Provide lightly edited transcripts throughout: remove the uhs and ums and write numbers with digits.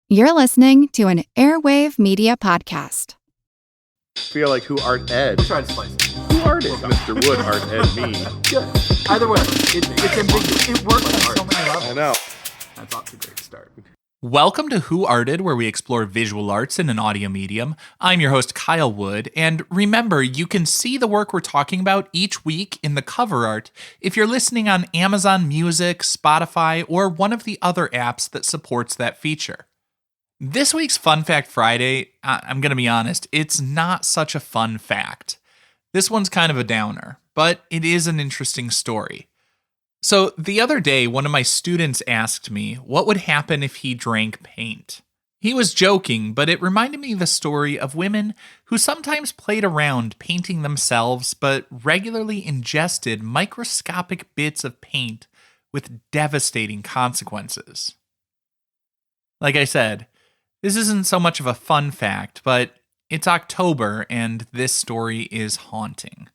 You're listening to an Airwave Media Podcast. Feel like who art Ed? We'll try to slice it. Who art it? Mr. Wood art Ed me. Good. Either way, it's ambiguous. It works on so many levels. I know. That's off to a great start. Welcome to Who Arted, where we explore visual arts in an audio medium. I'm your host, Kyle Wood, and remember, you can see the work we're talking about each week in the cover art if you're listening on Amazon Music, Spotify, or one of the other apps that supports that feature. This week's Fun Fact Friday, I'm going to be honest, it's not such a fun fact. This one's kind of a downer, but it is an interesting story. So the other day, one of my students asked me what would happen if he drank paint. He was joking, but it reminded me of the story of women who sometimes played around painting themselves, but regularly ingested microscopic bits of paint with devastating consequences. Like I said, this isn't so much of a fun fact, but it's October and this story is haunting.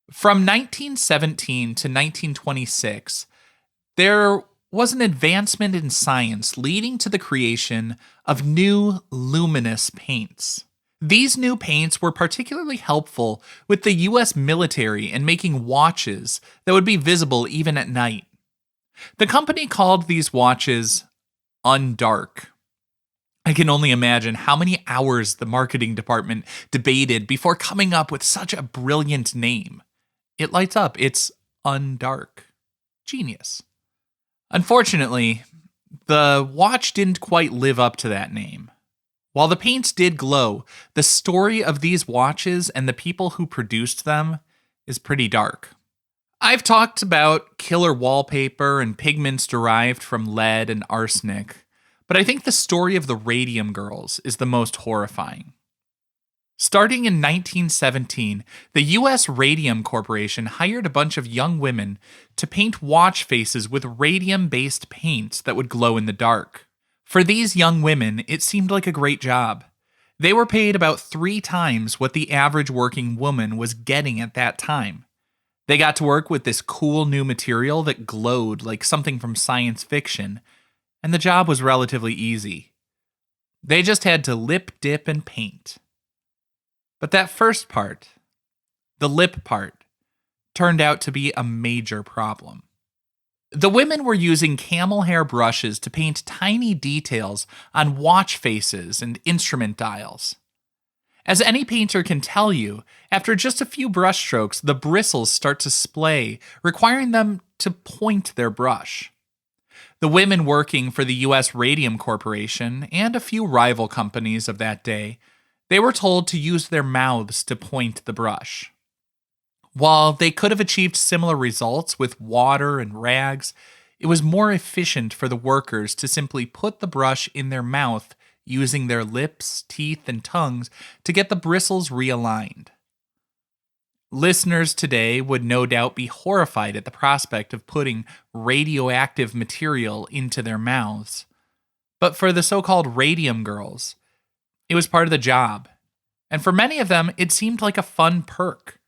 From 1917 to 1926, there was an advancement in science leading to the creation of new luminous paints. These new paints were particularly helpful with the US military in making watches that would be visible even at night. The company called these watches Undark. I can only imagine how many hours the marketing department debated before coming up with such a brilliant name. It lights up. It's Undark. Genius. Unfortunately, the watch didn't quite live up to that name. While the paints did glow, the story of these watches and the people who produced them is pretty dark. I've talked about killer wallpaper and pigments derived from lead and arsenic, but I think the story of the Radium Girls is the most horrifying. Starting in 1917, the US Radium Corporation hired a bunch of young women to paint watch faces with radium-based paints that would glow in the dark. For these young women, it seemed like a great job. They were paid about 3 times what the average working woman was getting at that time. They got to work with this cool new material that glowed like something from science fiction, and the job was relatively easy. They just had to lip, dip, and paint. But that first part, the lip part, turned out to be a major problem. The women were using camel hair brushes to paint tiny details on watch faces and instrument dials. As any painter can tell you, after just a few brushstrokes, the bristles start to splay, requiring them to point their brush. The women working for the US Radium Corporation and a few rival companies of that day, they were told to use their mouths to point the brush. While they could have achieved similar results with water and rags, it was more efficient for the workers to simply put the brush in their mouth using their lips, teeth, and tongues to get the bristles realigned. Listeners today would no doubt be horrified at the prospect of putting radioactive material into their mouths. But for the so-called Radium Girls, it was part of the job. And for many of them, it seemed like a fun perk.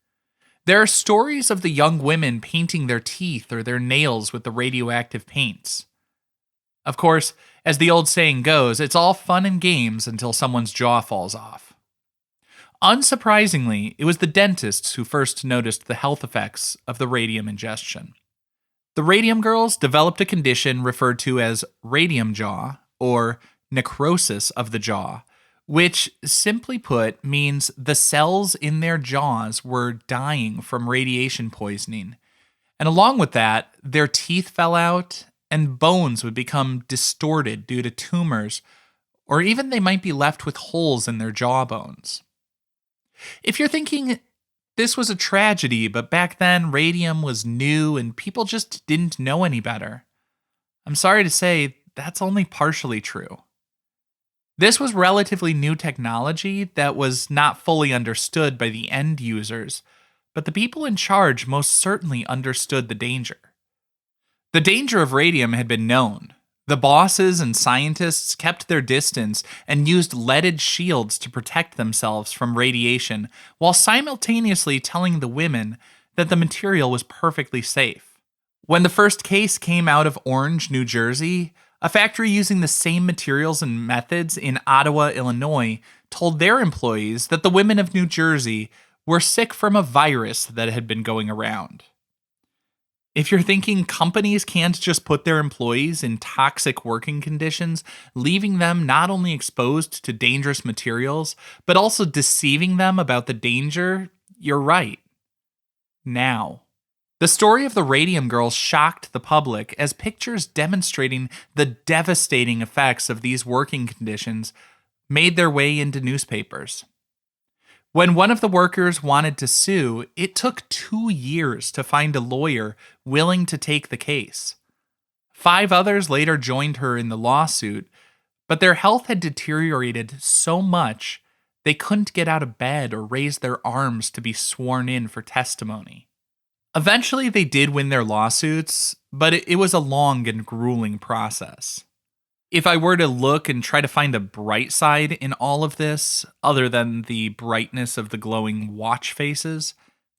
There are stories of the young women painting their teeth or their nails with the radioactive paints. Of course, as the old saying goes, it's all fun and games until someone's jaw falls off. Unsurprisingly, it was the dentists who first noticed the health effects of the radium ingestion. The Radium Girls developed a condition referred to as radium jaw, or necrosis of the jaw, which, simply put, means the cells in their jaws were dying from radiation poisoning. And along with that, their teeth fell out and bones would become distorted due to tumors, or even they might be left with holes in their jawbones. If you're thinking this was a tragedy, but back then radium was new and people just didn't know any better, I'm sorry to say that's only partially true. This was relatively new technology that was not fully understood by the end users, but the people in charge most certainly understood the danger. The danger of radium had been known. The bosses and scientists kept their distance and used leaded shields to protect themselves from radiation, while simultaneously telling the women that the material was perfectly safe. When the first case came out of Orange, New Jersey, A factory using the same materials and methods in Ottawa, Illinois, told their employees that the women of New Jersey were sick from a virus that had been going around. If you're thinking companies can't just put their employees in toxic working conditions, leaving them not only exposed to dangerous materials, but also deceiving them about the danger, you're right. Now, the story of the Radium Girls shocked the public as pictures demonstrating the devastating effects of these working conditions made their way into newspapers. When one of the workers wanted to sue, it took 2 years to find a lawyer willing to take the case. 5 others later joined her in the lawsuit, but their health had deteriorated so much they couldn't get out of bed or raise their arms to be sworn in for testimony. Eventually, they did win their lawsuits, but it was a long and grueling process. If I were to look and try to find a bright side in all of this, other than the brightness of the glowing watch faces,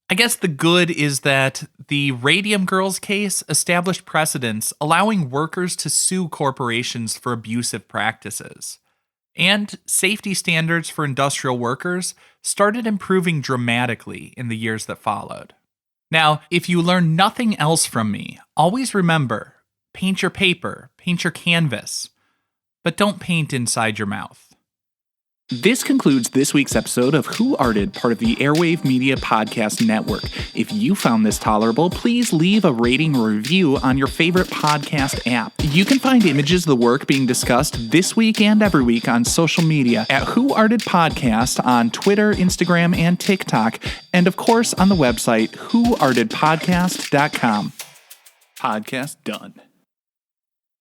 I guess the good is that the Radium Girls case established precedents allowing workers to sue corporations for abusive practices. And safety standards for industrial workers started improving dramatically in the years that followed. Now, if you learn nothing else from me, always remember, paint your paper, paint your canvas, but don't paint inside your mouth. This concludes this week's episode of Who Arted, part of the Airwave Media Podcast Network. If you found this tolerable, please leave a rating or review on your favorite podcast app. You can find images of the work being discussed this week and every week on social media at Who Arted Podcast on Twitter, Instagram, and TikTok, and of course on the website whoartedpodcast.com. Podcast done.